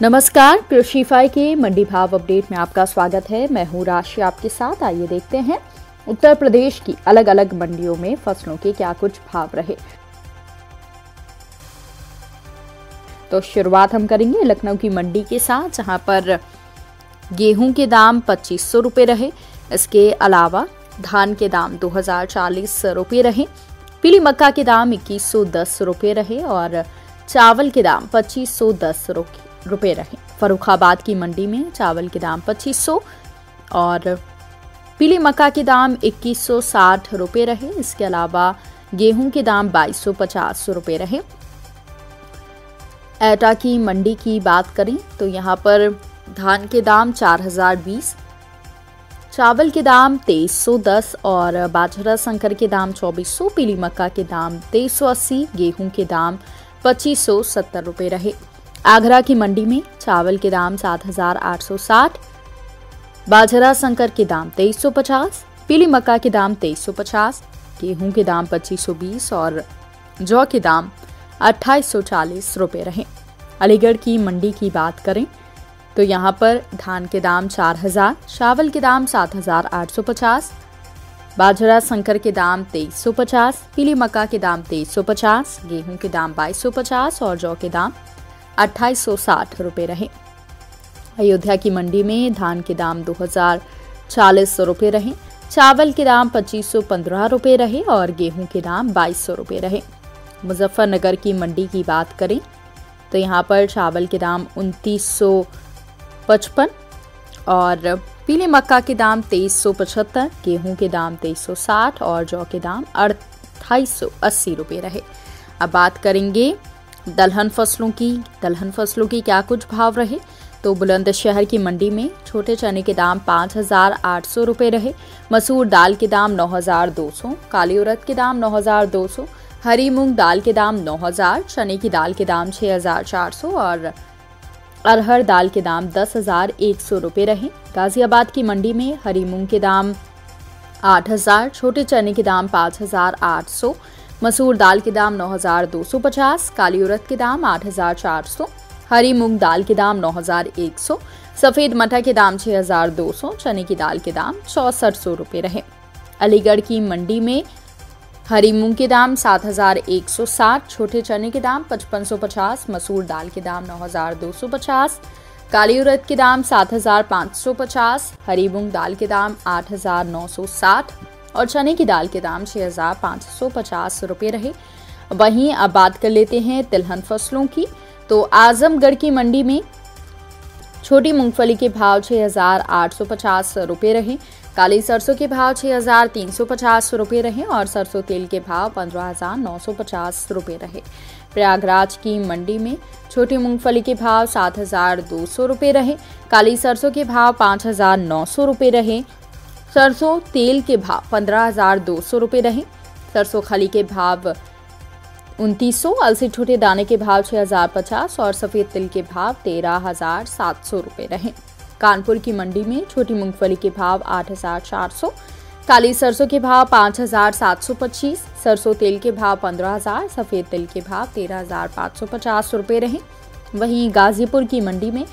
नमस्कार, कृषिफाई के मंडी भाव अपडेट में आपका स्वागत है। मैं हूँ राशि आपके साथ। आइए देखते हैं उत्तर प्रदेश की अलग अलग मंडियों में फसलों के क्या कुछ भाव रहे। तो शुरुआत हम करेंगे लखनऊ की मंडी के साथ, जहां पर गेहूं के दाम 2500 रुपये रहे। इसके अलावा धान के दाम 2040 रुपये रहे। पीली मक्का के दाम 2110 रुपये रहे और चावल के दाम 2510 रुपये रहे। फर्रुखाबाद की मंडी में चावल के दाम 2500 और पीली मक्का के दाम 2160 रुपये रहे। इसके अलावा गेहूं के दाम 2250 रुपये रहे। एटा की मंडी की बात करें तो यहाँ पर धान के दाम 4020, चावल के दाम 2310 और बाजरा संकर के दाम 2400, पीली मक्का के दाम 2380, गेहूं के दाम 2570 रुपये रहे। आगरा की मंडी में चावल के दाम 7860, बाजरा संकर के दाम 2350, पीली मक्का के दाम 2350, गेहूं के दाम 2520 और जौ के दाम 2840 रुपये रहे। अलीगढ़ की मंडी की बात करें तो यहाँ पर धान के दाम 4000, चावल के दाम 7850, बाजरा संकर के दाम 2350, पीली मक्का के दाम 2350, गेहूं के दाम 2250 और जौ के दाम 2860 रुपये रहे। अयोध्या की मंडी में धान के दाम 2040 रुपये रहे, चावल के दाम 2515 रुपये रहे और गेहूं के दाम 2200 रुपये रहे। मुजफ्फरनगर की मंडी की बात करें तो यहाँ पर चावल के दाम 2955 और पीली मक्का के दाम 2375, गेहूं के दाम 2360 और जौ के दाम 2880 रुपये रहे। अब बात करेंगे दलहन फसलों की क्या कुछ भाव रहे। तो बुलंदशहर की मंडी में छोटे चने के दाम 5800 रुपये रहे, मसूर दाल के दाम 9200, काली उड़द के दाम 9200, हरी मूंग दाल के दाम 9000, चने की दाल के दाम 6400 और अरहर दाल के दाम 10100 रुपये रहे। गाजियाबाद की मंडी में हरी मूंग के दाम 8000, छोटे चने के दाम 5800, मसूर दाल के दाम 9250, काली उड़द के दाम 8400, हरी मूंग दाल के दाम 9100, सफेद मटर के दाम 6200, चने की दाल के दाम 6400 रुपये रहे। अलीगढ़ की मंडी में हरी मूंग के दाम 7160, छोटे चने के दाम 5550, मसूर दाल के दाम 9250, काली उड़द के दाम 7550, हरी मूंग दाल के दाम 8960 और चने की दाल के दाम 6550 रुपये रहे। वहीं अब बात कर लेते हैं तिलहन फसलों की। तो आजमगढ़ की मंडी में छोटी मूंगफली के भाव 6850 रुपये रहे, काली सरसों के भाव 6350 रुपये रहे और सरसों तेल के भाव 15950 रुपये रहे। प्रयागराज की मंडी में छोटी मूंगफली के भाव 7200 रुपये रहे, काली सरसों के भाव 5900 रुपये रहे, सरसों तेल के भाव 15200 रुपये रहे, सरसों खली के भाव 2900, अलसी छोटे दाने के भाव 6050 और सफेद तिल के भाव 13700 रुपये रहे। कानपुर की मंडी में छोटी मूंगफली के भाव 8400, काली सरसों के भाव 5725, सरसों तेल के भाव 15000, सफेद तिल के भाव 13550 रुपये रहे। वहीं गाजीपुर की मंडी में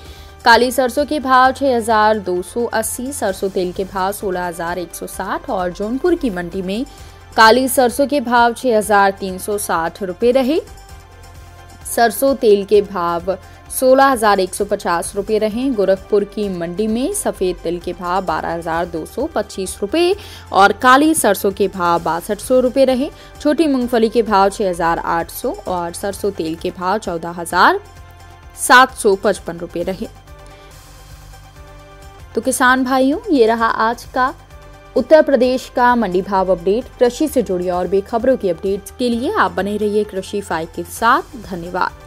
काली सरसों के भाव 6280, सरसों तेल के भाव 16160 और जौनपुर की मंडी में काली सरसों के भाव 6360 रुपये रहे, सरसों तेल के भाव 16150 रुपये रहे। गोरखपुर की मंडी में सफेद तिल के भाव 12225 रुपये और काली सरसों के भाव 6200 रुपये रहे। छोटी मूंगफली के भाव 6800 और सरसों तेल के भाव 14755 रुपये रहे। तो किसान भाइयों, ये रहा आज का उत्तर प्रदेश का मंडी भाव अपडेट। कृषि से जुड़ी और भी खबरों की अपडेट्स के लिए आप बने रहिए कृषिफाई के साथ। धन्यवाद।